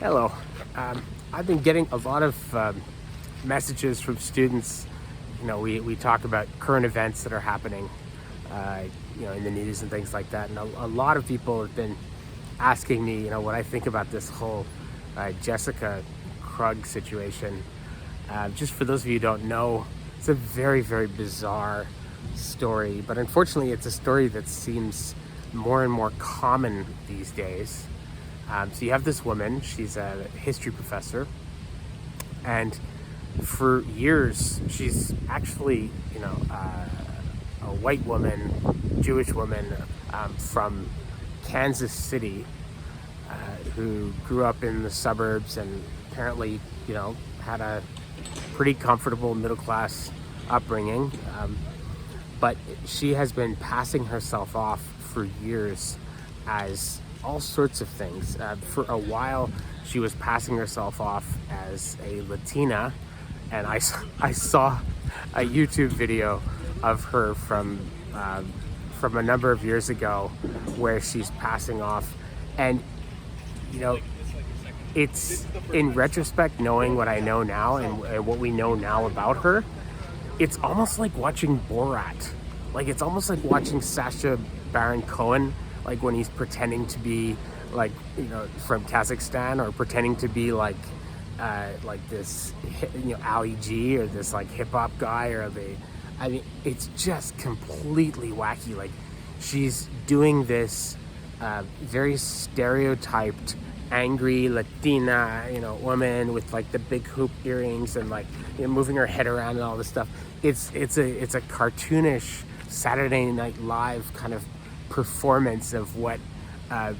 Hello. I've been getting a lot of messages from students. We talk about current events that are happening, in the news and things like that. And a lot of people have been asking me, what I think about this whole Jessica Krug situation. Just for those of you who don't know, it's a very, very bizarre story. But unfortunately, it's a story that seems more and more common these days. So you have this woman, she's a history professor, and for years she's actually, a white woman, Jewish woman from Kansas City, who grew up in the suburbs and apparently, had a pretty comfortable middle-class upbringing. But she has been passing herself off for years as all sorts of things. For a while, she was passing herself off as a Latina, and I saw a YouTube video of her from a number of years ago where she's passing off, and it's in retrospect, knowing what I know now and what we know now about her, it's almost like watching Borat. Like, it's almost like watching Sacha Baron Cohen, like when he's pretending to be from Kazakhstan, or pretending to be like this Ali G, or this like hip hop guy, it's just completely wacky. Like, she's doing this very stereotyped angry Latina woman with like the big hoop earrings and moving her head around and all this stuff. It's a cartoonish Saturday Night Live kind of performance of what a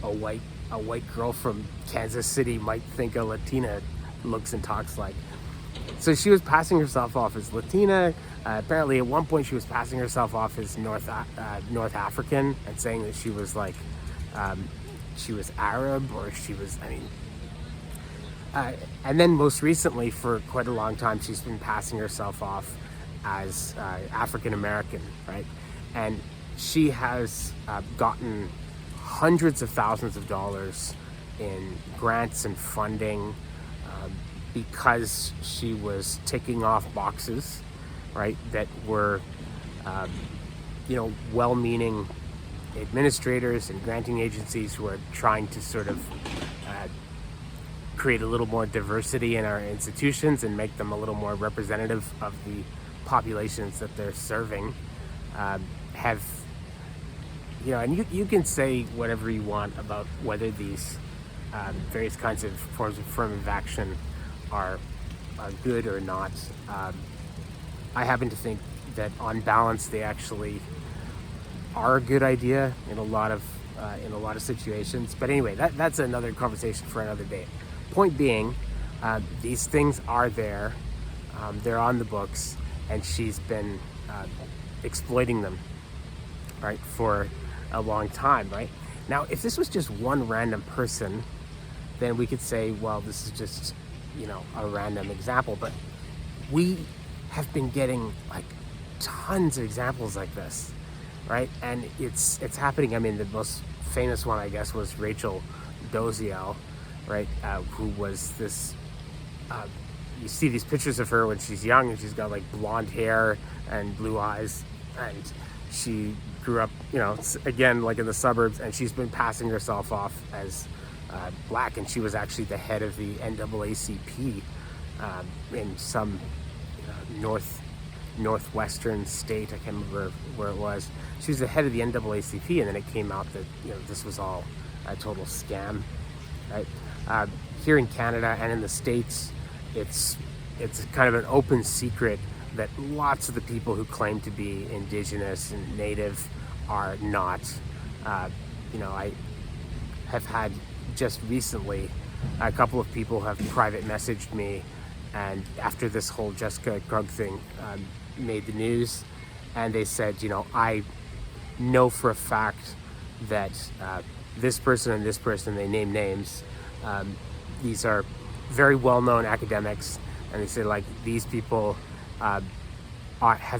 white girl from Kansas City might think a Latina looks and talks like. So she was passing herself off as Latina. Apparently at one point she was passing herself off as North African, and saying that she was she was Arab, or she was, and then most recently, for quite a long time, she's been passing herself off as African American, right? And she has gotten hundreds of thousands of dollars in grants and funding because she was ticking off boxes, right, that were, well-meaning administrators and granting agencies who are trying to sort of create a little more diversity in our institutions and make them a little more representative of the populations that they're serving. And you can say whatever you want about whether these various kinds of forms of affirmative action are good or not. I happen to think that on balance they actually are a good idea in a lot of situations. But anyway, that's another conversation for another day. Point being, these things are there. They're on the books, and she's been exploiting them, right, for a long time, right? Now, if this was just one random person, then we could say, well, this is just, a random example. But we have been getting tons of examples like this, right? And it's happening. The most famous one, I guess, was Rachel Doziel, right? Who was this, you see these pictures of her when she's young, and she's got blonde hair and blue eyes, and she grew up, again, in the suburbs, and she's been passing herself off as black, and she was actually the head of the NAACP in some northwestern state. I can't remember where it was. She was the head of the NAACP, and then it came out that this was all a total scam, right? Here in Canada and in the States, it's kind of an open secret that lots of the people who claim to be Indigenous and Native are not. I have had just recently a couple of people have private messaged me, and after this whole Jessica Krug thing made the news, and they said, I know for a fact that this person and this person, they name names, these are very well-known academics, and they say these people have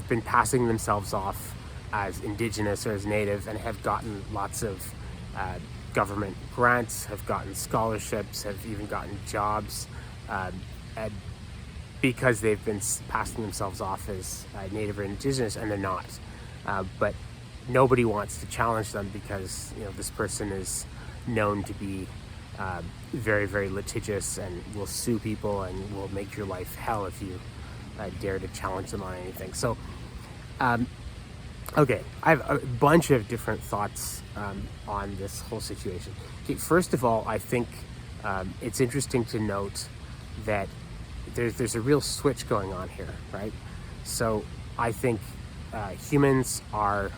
been passing themselves off as Indigenous or as Native, and have gotten lots of government grants, have gotten scholarships, have even gotten jobs, and because they've been passing themselves off as Native or Indigenous, and they're not. But nobody wants to challenge them because this person is known to be very, very litigious and will sue people and will make your life hell if you dare to challenge them on anything. So, okay, I have a bunch of different thoughts on this whole situation. Okay, first of all, I think it's interesting to note that there's a real switch going on here, right? So I think humans are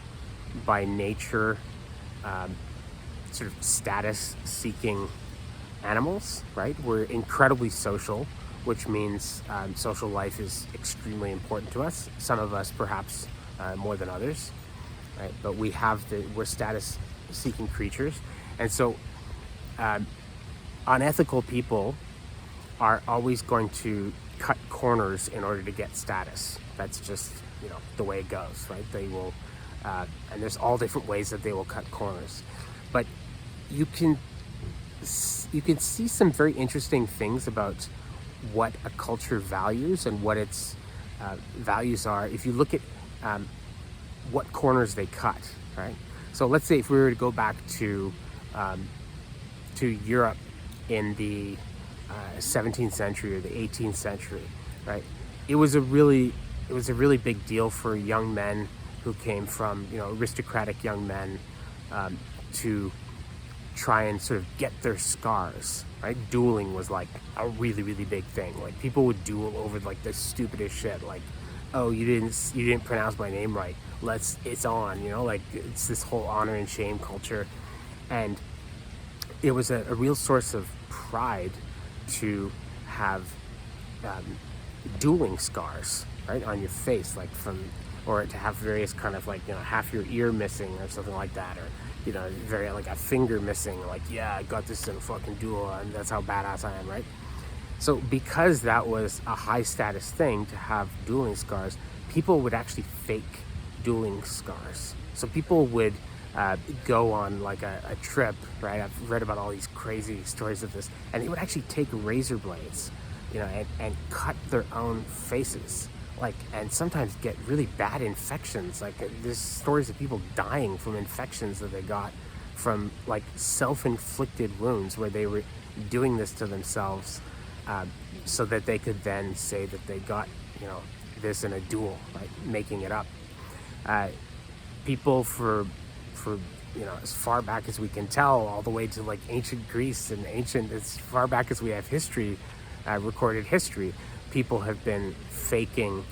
by nature sort of status-seeking animals, right? We're incredibly social, which means social life is extremely important to us. Some of us perhaps more than others, right? But we're status-seeking creatures, and so unethical people are always going to cut corners in order to get status. That's just the way it goes, right? They will, and there's all different ways that they will cut corners, but you can see some very interesting things about what a culture values and what its values are if you look at what corners they cut, right? So let's say if we were to go back to Europe in the 17th century or the 18th century, right? It was a really big deal for young men who came from aristocratic young men to try and sort of get their scars, right? Dueling was like a really, really big thing. Like people would duel over like the stupidest shit, like, oh, you didn't pronounce my name right, it's on, like it's this whole honor and shame culture. And it was a real source of pride to have dueling scars, right, on your face, like or to have various kind of like half your ear missing or something like that, or very like a finger missing, like, yeah, I got this in a fucking duel and that's how badass I am, right? So because that was a high status thing to have dueling scars, people would actually fake dueling scars. So people would go on like a trip, right? I've read about all these crazy stories of this, and they would actually take razor blades, and cut their own faces, like, and sometimes get really bad infections. Like there's stories of people dying from infections that they got from like self-inflicted wounds where they were doing this to themselves so that they could then say that they got this in a duel, right? Making it up. People for as far back as we can tell, all the way to like ancient Greece and as far back as we have history, recorded history, people have been faking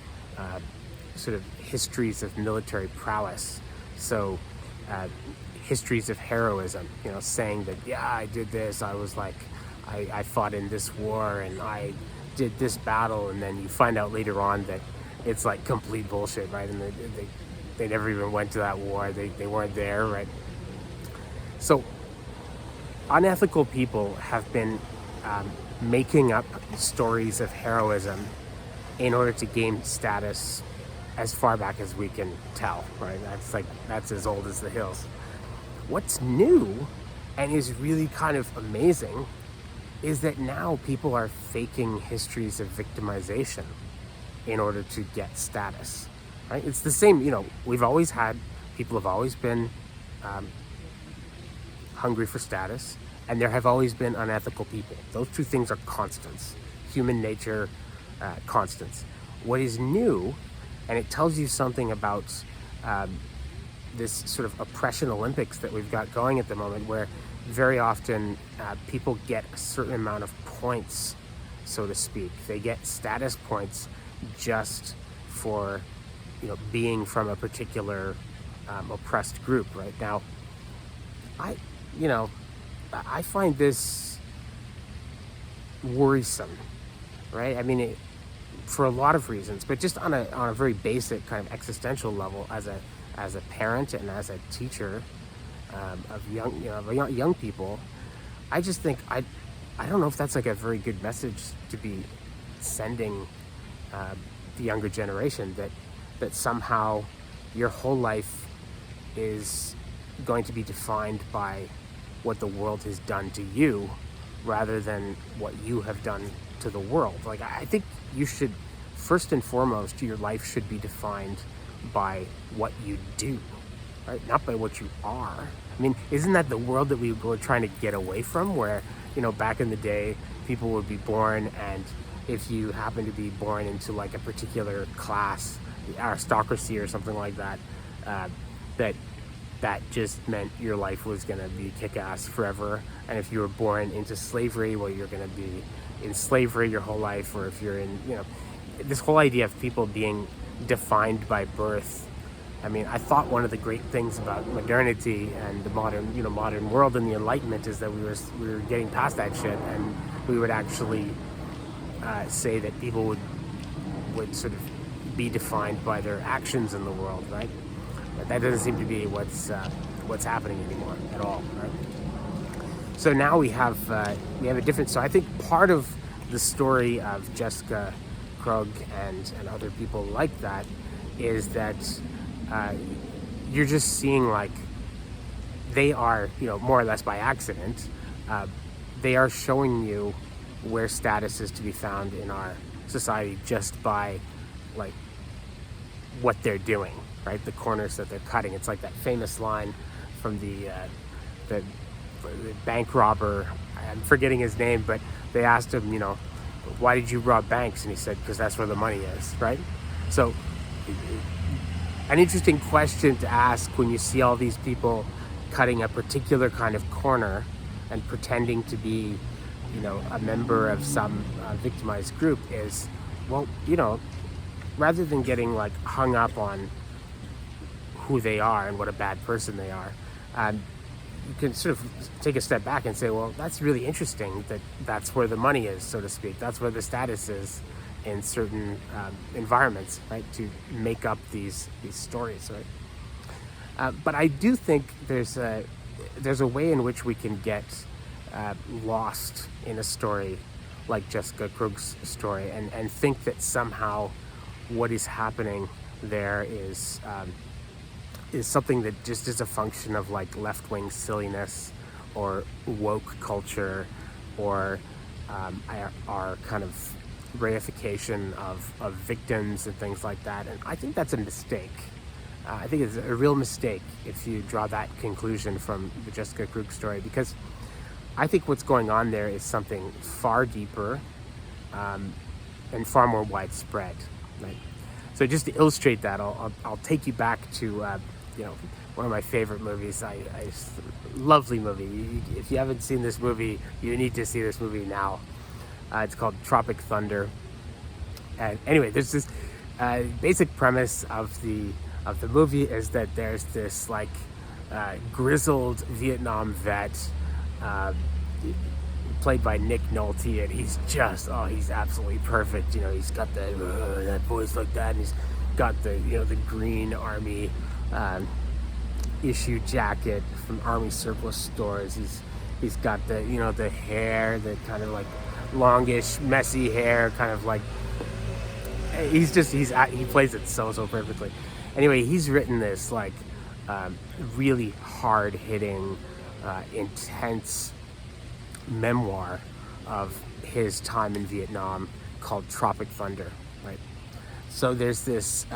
sort of histories of military prowess. So histories of heroism, saying that, yeah, I did this, I was like, I fought in this war and I did this battle, and then you find out later on that it's like complete bullshit, right? And they never even went to that war, they weren't there, right? So unethical people have been making up stories of heroism in order to gain status as far back as we can tell, right? That's as old as the hills. What's new and is really kind of amazing is that now people are faking histories of victimization in order to get status, right? It's the same, people have always been hungry for status, and there have always been unethical people. Those two things are constants, human nature, constants. What is new, and it tells you something about this sort of oppression Olympics that we've got going at the moment, where very often people get a certain amount of points, so to speak. They get status points just for being from a particular oppressed group. Right now, I find this worrisome, right? I mean, for a lot of reasons, but just on a very basic kind of existential level, as a parent and as a teacher of young people, I just think I don't know if that's like a very good message to be sending the younger generation, that somehow your whole life is going to be defined by what the world has done to you rather than what you have done to the world. Like, I think you should, first and foremost, your life should be defined by what you do, right? Not by what you are. I mean, isn't that the world that we were trying to get away from, where, back in the day, people would be born, and if you happen to be born into like a particular class, aristocracy or something like that, that just meant your life was going to be kick-ass forever. And if you were born into slavery, well, you're going to be in slavery your whole life. Or if you're in, this whole idea of people being defined by birth. I mean, I thought one of the great things about modernity and the modern world and the Enlightenment is that we were getting past that shit, and we would actually say that people would sort of be defined by their actions in the world, right? But that doesn't seem to be what's happening anymore at all, right? So now we have a different. So I think part of the story of Jessica Krug and other people like that is that you're just seeing, like, they are, more or less by accident, they are showing you where status is to be found in our society just by, like, what they're doing, right? The corners that they're cutting. It's like that famous line from the bank robber. I'm forgetting his name, but they asked him, why did you rob banks? And he said, because that's where the money is, right? So an interesting question to ask when you see all these people cutting a particular kind of corner and pretending to be, a member of some victimized group is, well, rather than getting like hung up on who they are and what a bad person they are, you can sort of take a step back and say, well, that's really interesting that that's where the money is, so to speak. That's where the status is in certain environments, right? To make up these stories, right? But I do think there's a way in which we can get lost in a story like Jessica Krug's story and think that somehow what is happening there is something that just is a function of like left-wing silliness or woke culture or our kind of reification of victims and things like that. And I think that's a mistake. I think it's a real mistake if you draw that conclusion from the Jessica Krug story, because I think what's going on there is something far deeper and far more widespread. Right? So just to illustrate that, I'll take you back to one of my favorite movies. Lovely movie. If you haven't seen this movie, you need to see this movie now. It's called Tropic Thunder. And anyway, there's this basic premise of the movie is that there's this like grizzled Vietnam vet played by Nick Nolte, and he's just he's absolutely perfect. He's got that voice like that, and he's got the the green army issue jacket from army surplus stores. He's got the the hair, the kind of like longish messy hair, kind of like he plays it so perfectly. Anyway, he's written this like really hard-hitting, intense memoir of his time in Vietnam called Tropic Thunder, right? So there's this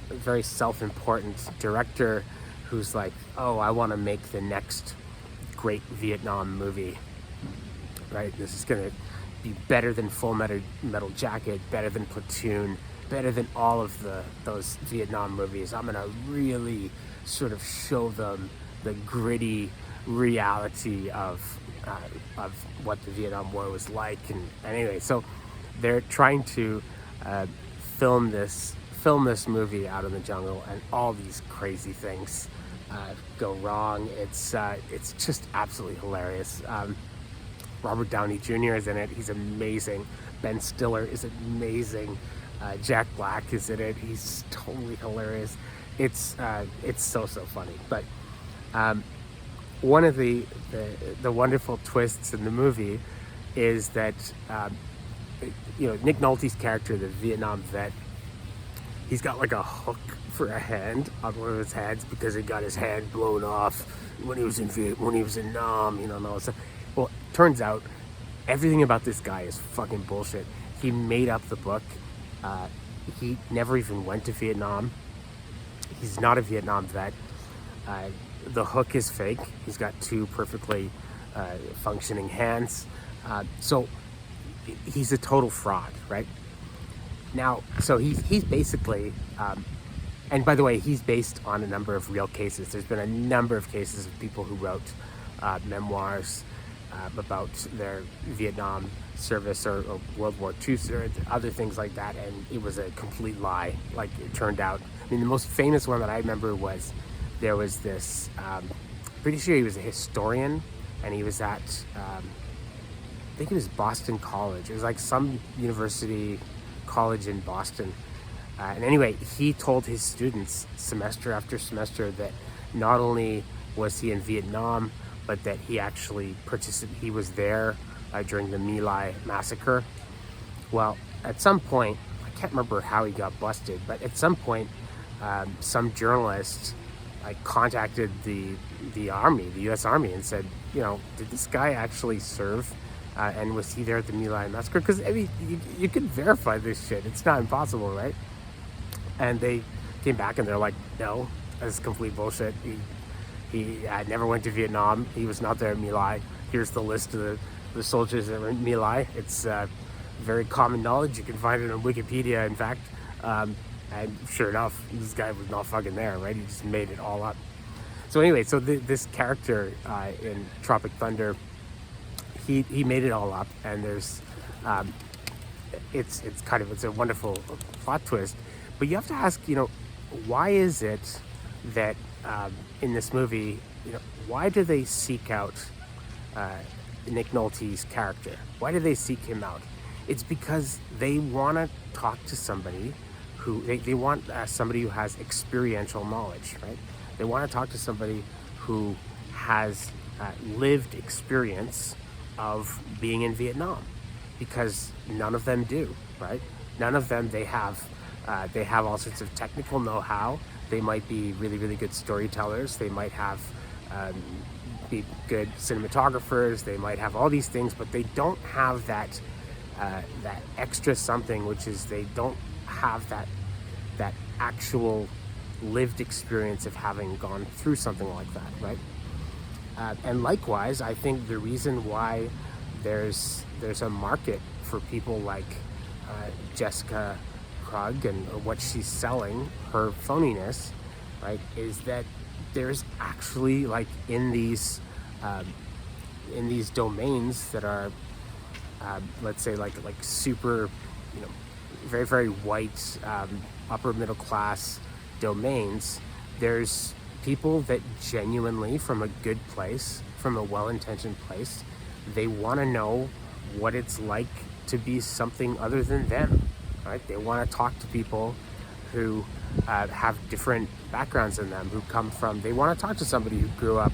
very self-important director who's like, oh, I want to make the next great Vietnam movie, right? This is going to be better than Full Metal Jacket, better than Platoon, better than all of those Vietnam movies. I'm going to really sort of show them the gritty reality of what the Vietnam War was like. And anyway, so they're trying to film this movie out in the jungle, and all these crazy things go wrong. It's just absolutely hilarious. Robert Downey Jr. is in it. He's amazing. Ben Stiller is amazing. Jack Black is in it. He's totally hilarious. It's so funny. But one of the wonderful twists in the movie is that Nick Nolte's character, the Vietnam vet, he's got like a hook for a hand on one of his hands because he got his hand blown off when he was in Nam, you know, and all that stuff. Well, turns out everything about this guy is fucking bullshit. He made up the book. He never even went to Vietnam. He's not a Vietnam vet. The hook is fake. He's got two perfectly functioning hands. So he's a total fraud, right? Now, so he's basically, and by the way, he's based on a number of real cases. There's been a number of cases of people who wrote memoirs about their Vietnam service or World War II or other things like that, and it was a complete lie, like it turned out. I mean, the most famous one that I remember was there was this, pretty sure he was a historian, and he was at, I think it was Boston College. It was like some university college in Boston. And anyway, he told his students semester after semester that not only was he in Vietnam, but that he actually he was there during the My Lai massacre. Well, at some point, I can't remember how he got busted, but at some point, some journalist contacted the army, the U.S. Army, and said, you know, did this guy actually serve? And was he there at the My Lai massacre? Because I mean, you can verify this shit. It's not impossible, right? And they came back and they're like, no, that's complete bullshit. He never went to Vietnam. He was not there at My Lai. Here's the list of the soldiers that were in My Lai. It's very common knowledge. You can find it on Wikipedia, in fact. And sure enough, this guy was not fucking there, right? He just made it all up. So anyway, so this character in Tropic Thunder, he made it all up, and there's it's a wonderful plot twist. But you have to ask, you know, why is it that in this movie, you know, why do they seek out Nick Nolte's character? Why do they seek him out? It's because they want to talk to somebody who they want somebody who has experiential knowledge, right? They want to talk to somebody who has lived experience of being in Vietnam, because none of them do, right? None of them, they have all sorts of technical know-how. They might be really, really good storytellers. They might have be good cinematographers. They might have all these things, but they don't have that extra something, which is they don't have that actual lived experience of having gone through something like that, right? And likewise, I think the reason why there's a market for people like Jessica Krug and what she's selling, her phoniness, right, is that there's actually in these domains that are let's say like super, you know, very, very white, upper middle class domains. There's people that genuinely, from a good place, from a well-intentioned place, they want to know what it's like to be something other than them, right? They want to talk to people who have different backgrounds than them, who come from, they want to talk to somebody who grew up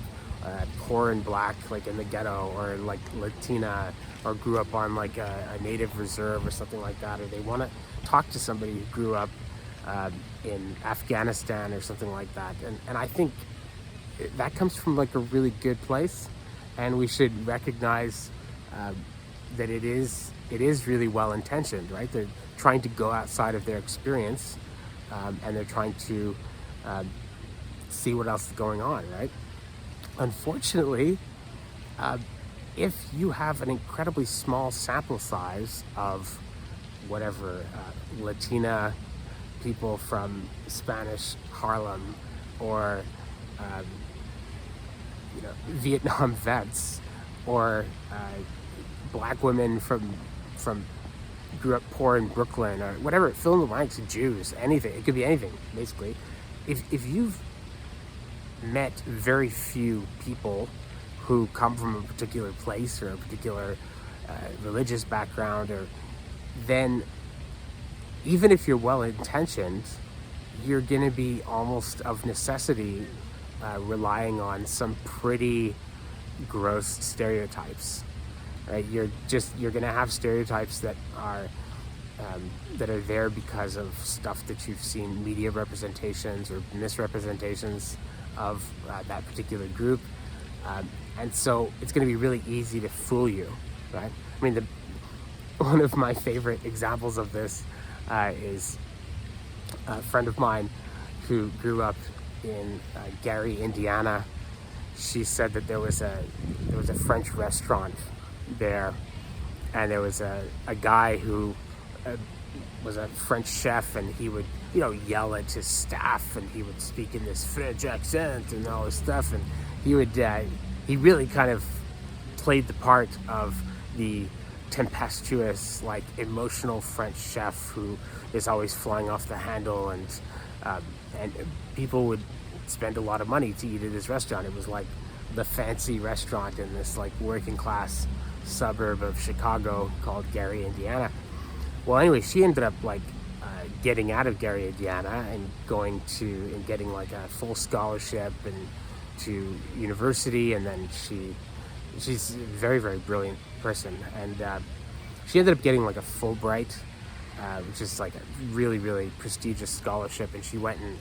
poor and black, like in the ghetto, or like Latina, or grew up on like a native reserve or something like that, or they want to talk to somebody who grew up in Afghanistan or something like that. And I think that comes from like a really good place, and we should recognize that it is really well intentioned, right? They're trying to go outside of their experience, and they're trying to see what else is going on, right? Unfortunately, if you have an incredibly small sample size of whatever Latina people from Spanish Harlem, or you know, Vietnam vets, or black women from grew up poor in Brooklyn, or whatever, fill in the blanks, Jews, anything. It could be anything, basically. If you've met very few people who come from a particular place or a particular religious background, or then even if you're well-intentioned, you're going to be almost of necessity relying on some pretty gross stereotypes, right? You're going to have stereotypes that are that are there because of stuff that you've seen, media representations or misrepresentations of that particular group. And so it's going to be really easy to fool you, right? I mean, one of my favorite examples of this is a friend of mine who grew up in Gary, Indiana. She said that there was a French restaurant there, and there was a guy who was a French chef, and he would yell at his staff, and he would speak in this French accent and all this stuff, and he really kind of played the part of the tempestuous, like, emotional French chef who is always flying off the handle, and people would spend a lot of money to eat at his restaurant. It was like the fancy restaurant in this like working class suburb of Chicago called Gary, Indiana. Well, anyway, she ended up like getting out of Gary, Indiana, and getting like a full scholarship and to university, and then she's a very, very brilliant person, and she ended up getting like a Fulbright, which is like a really, really prestigious scholarship, and she went and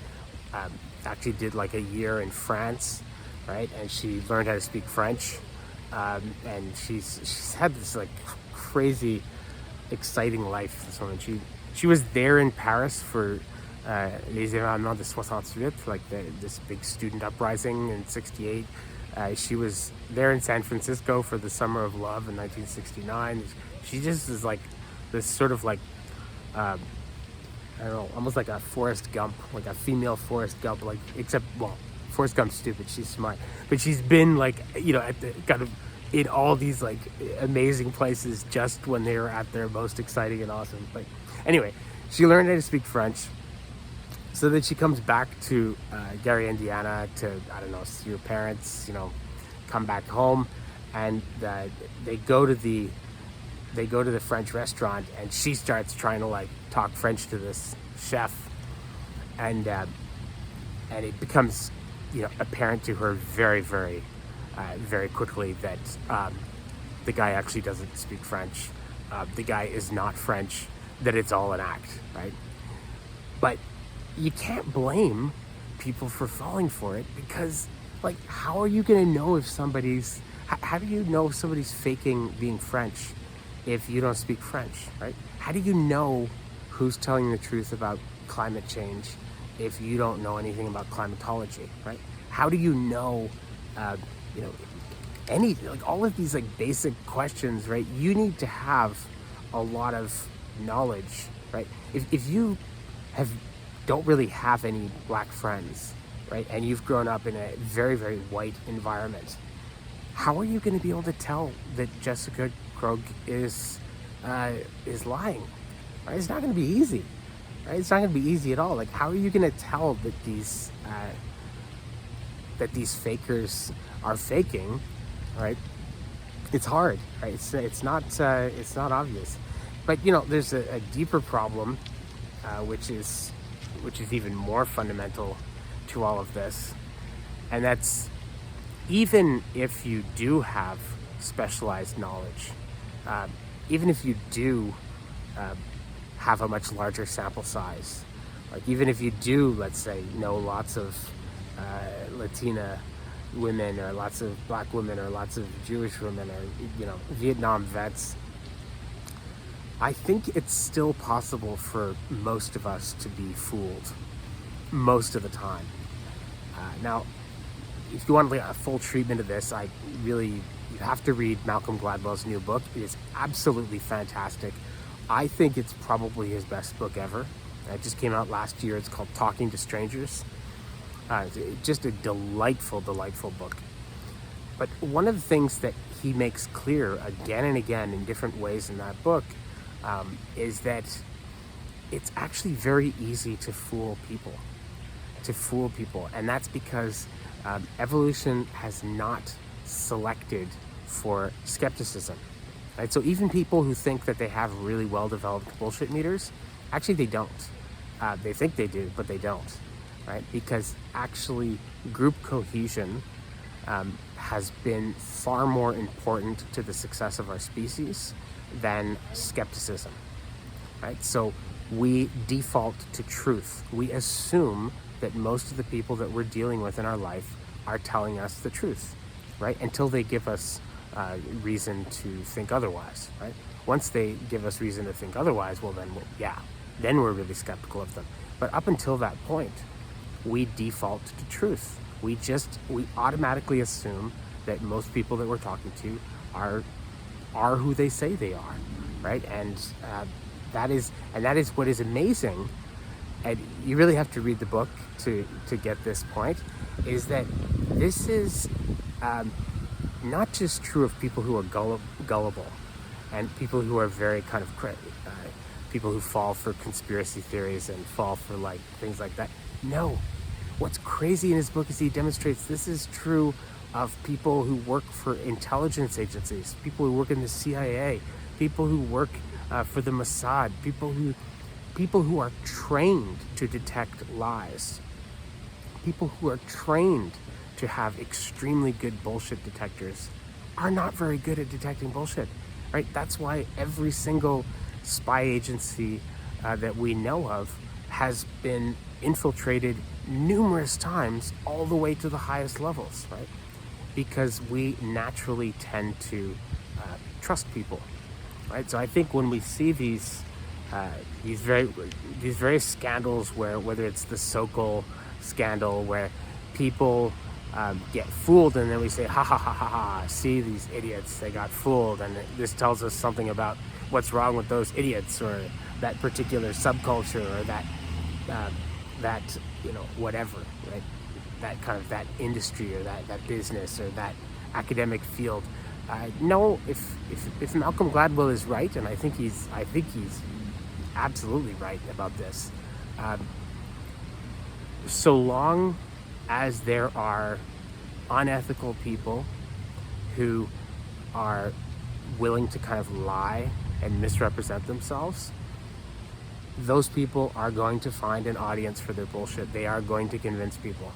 actually did like a year in France, right? And she learned how to speak French, and she's had this like crazy, exciting life. This woman, she was there in Paris for les événements de 68, like this big student uprising in '68. She was there in San Francisco for the Summer of Love in 1969. She just is like this sort of like, I don't know, almost like a Forrest Gump, like a female Forrest Gump, like, except, well, Forrest Gump's stupid, she's smart. But she's been like, at the kind of in all these like amazing places just when they were at their most exciting and awesome. But anyway, she learned how to speak French. So then she comes back to Gary, Indiana to, I don't know, see her parents, come back home, and they go to the French restaurant, and she starts trying to like talk French to this chef, and it becomes apparent to her very, very, very quickly that the guy actually doesn't speak French. The guy is not French. That it's all an act, right? But you can't blame people for falling for it, because like, how are you going to know if how do you know if somebody's faking being French if you don't speak French, right? How do you know who's telling the truth about climate change if you don't know anything about climatology, right? How do you know, all of these like basic questions, right? You need to have a lot of knowledge, right? If you don't really have any black friends, right, and you've grown up in a very, very white environment, how are you going to be able to tell that Jessica Krug is lying? Right? It's not going to be easy. Right? It's not going to be easy at all. Like, how are you going to tell that these fakers are faking? Right? It's hard. Right? It's not obvious. But there's a deeper problem, which is even more fundamental to all of this, and that's, even if you do have specialized knowledge, even if you do have a much larger sample size, like even if you do, let's say, know lots of Latina women, or lots of black women, or lots of Jewish women, or Vietnam vets, I think it's still possible for most of us to be fooled most of the time. Now, if you want a full treatment of this, you have to read Malcolm Gladwell's new book. It is absolutely fantastic. I think it's probably his best book ever. It just came out last year. It's called Talking to Strangers. Just a delightful, delightful book. But one of the things that he makes clear again and again in different ways in that book is that it's actually very easy to fool people. And that's because evolution has not selected for skepticism, right? So even people who think that they have really well-developed bullshit meters, actually they don't. They think they do, but they don't, right? Because actually group cohesion has been far more important to the success of our species than skepticism. right? So we default to truth. We assume that most of the people that we're dealing with in our life are telling us the truth, right? Until they give us reason to think otherwise, right? Once they give us reason to think otherwise, well, then we're really skeptical of them. But up until that point, we default to truth. We automatically assume that most people that we're talking to are who they say they are, right? And that is what is amazing. And you really have to read the book to get this point, is that this is not just true of people who are gullible and people who are very kind of people who fall for conspiracy theories and fall for like things like that. No, what's crazy in his book is he demonstrates this is true of people who work for intelligence agencies, people who work in the CIA, people who work for the Mossad, people who are trained to detect lies, people who are trained to have extremely good bullshit detectors are not very good at detecting bullshit, right? That's why every single spy agency that we know of has been infiltrated numerous times all the way to the highest levels, right? Because we naturally tend to trust people, right? So I think when we see these various scandals, whether it's the Sokol scandal where people get fooled, and then we say, ha ha ha ha ha, see these idiots, they got fooled, and this tells us something about what's wrong with those idiots or that particular subculture or that whatever, right? That industry or that business or that academic field. No, if Malcolm Gladwell is right, and I think he's absolutely right about this, so long as there are unethical people who are willing to kind of lie and misrepresent themselves, those people are going to find an audience for their bullshit. They are going to convince people,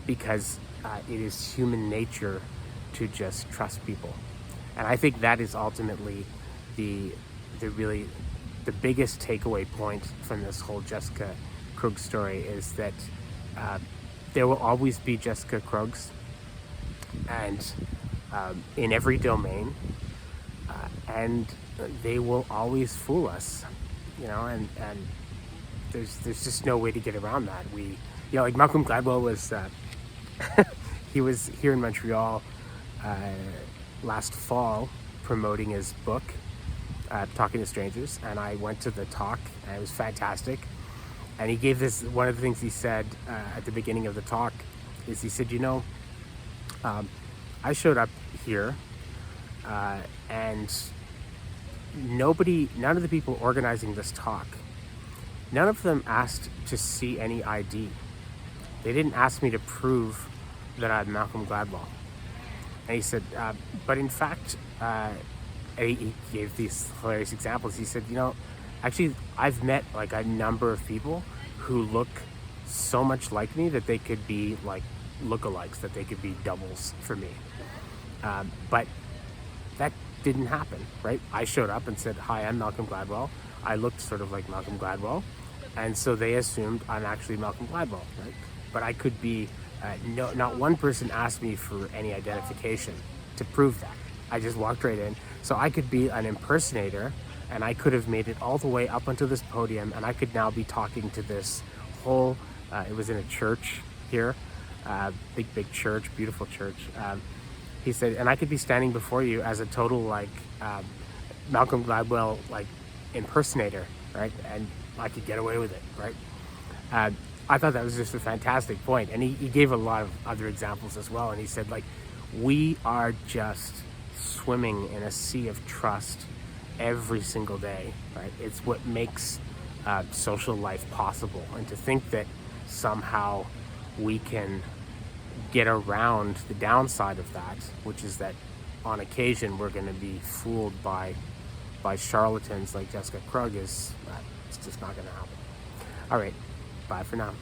because it is human nature to just trust people. And I think that is ultimately the biggest takeaway point from this whole Jessica Krug story, is that there will always be Jessica Krugs, and in every domain, and they will always fool us, and there's just no way to get around that. Like Malcolm Gladwell was he was here in Montreal last fall promoting his book, Talking to Strangers, and I went to the talk, and it was fantastic. And he gave this, one of the things he said at the beginning of the talk is he said, I showed up here and none of the people organizing this talk, none of them asked to see any ID. They didn't ask me to prove that I'm Malcolm Gladwell. And he said, but in fact, and he gave these hilarious examples. He said, actually, I've met like a number of people who look so much like me that they could be like lookalikes, that they could be doubles for me. But that didn't happen, right? I showed up and said, hi, I'm Malcolm Gladwell. I looked sort of like Malcolm Gladwell. And so they assumed I'm actually Malcolm Gladwell, right? But I could be, not one person asked me for any identification to prove that. I just walked right in. So I could be an impersonator, and I could have made it all the way up onto this podium, and I could now be talking to this whole, it was in a church here, big church, beautiful church. He said, and I could be standing before you as a total Malcolm Gladwell impersonator, right? And I could get away with it, right? I thought that was just a fantastic point. And he gave a lot of other examples as well. And he said, we are just swimming in a sea of trust every single day, right? It's what makes social life possible. And to think that somehow we can get around the downside of that, which is that on occasion we're going to be fooled by charlatans like Jessica Krug, it's just not going to happen. All right, bye for now.